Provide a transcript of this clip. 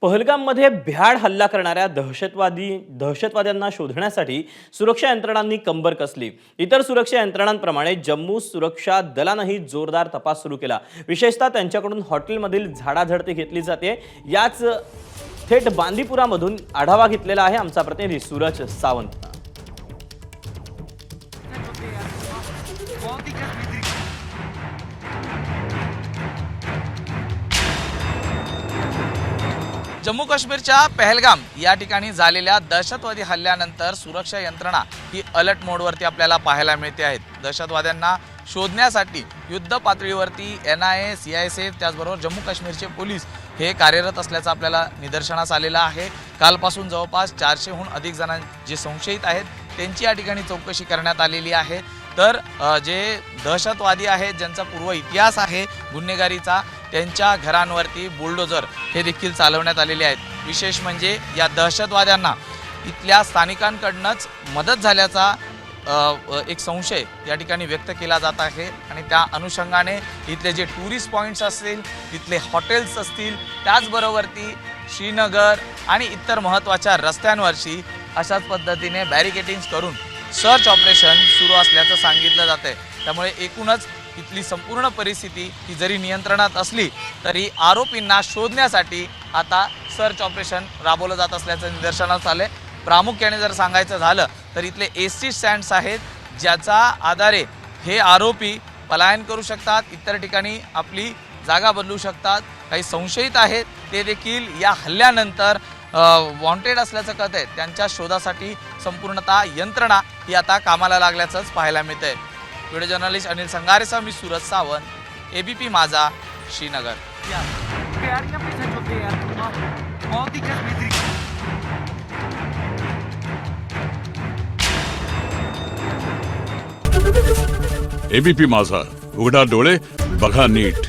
पहलगाममध्ये भ्याड हल्ला करणाऱ्या दहशतवाद्यांना शोधण्यासाठी सुरक्षा यंत्रणांनी कंबर कसली। इतर सुरक्षा यंत्रणांप्रमाणे जम्मू सुरक्षा दलानंही जोरदार तपास सुरू केला। विशेषतः त्यांच्याकडून हॉटेलमधील झाडाझडती घेतली जाते। याच थेट बांदीपुरामधून आढावा घेतलेला आहे आमचा प्रतिनिधी सूरज सावंत। जम्मू काश्मीरच्या पहलगाम या ठिकाणी झालेल्या दहशतवादी हल्ल्यानंतर सुरक्षा यंत्रणा ही अलर्ट मोडवरती आपल्याला पाहायला मिळते आहेत। दहशतवाद्यांना शोधण्यासाठी युद्ध पातळीवरती NIA, CISF त्याचबरोबर जम्मू काश्मीरचे पोलीस हे कार्यरत असल्याचं आपल्याला निदर्शनास आलेलं आहे। कालपासून जवळपास 400हून अधिक जण जे संशयित आहेत त्यांची या ठिकाणी चौकशी करण्यात आलेली आहे। तर जे दहशतवादी आहेत ज्यांचा पूर्व इतिहास आहे गुन्हेगारीचा त्यांच्या घरांवरती बुलडोजर हे देखील चालवण्यात आलेले आहेत। विशेष म्हणजे या दहशतवाद्यांना इथल्या स्थानिकांकडूनच मदत झाल्याचा एक संशय या ठिकाणी व्यक्त केला जात आहे आणि त्या अनुषंगाने इथले जे टुरिस्ट पॉइंट्स असतील तिथले हॉटेल्स असतील त्याचबरोबरती श्रीनगर आणि इतर महत्त्वाच्या रस्त्यांवरची अशाच पद्धतीने बॅरिकेडिंग्स करून सर्च ऑपरेशन सुरू असल्याचं सांगितलं जातं आहे। त्यामुळे एकूणच इथली संपूर्ण परिस्थिती ही जरी नियंत्रणात असली तरी आरोपींना शोधण्यासाठी आता सर्च ऑपरेशन राबवलं जात असल्याचं निदर्शनास आलं आहे। प्रामुख्याने जर सांगायचं झालं तर इथले एसटी स्टँड्स आहेत ज्याचा आधारे हे आरोपी पलायन करू शकतात, इतर ठिकाणी आपली जागा बदलू शकतात। काही संशयित आहेत ते देखील या हल्ल्यानंतर वॉन्टेड असल्याचं कळत आहे। त्यांच्या शोधासाठी संपूर्णतः यंत्रणा ही आता कामाला लागल्याचंच पाहायला मिळतंय। व्हिडिओ जर्नलिस्ट अनिल संगारेसह मी सूरज सावंत, ABP माझा, श्रीनगर। ABP माझा, उघडा डोळे बघा नीट।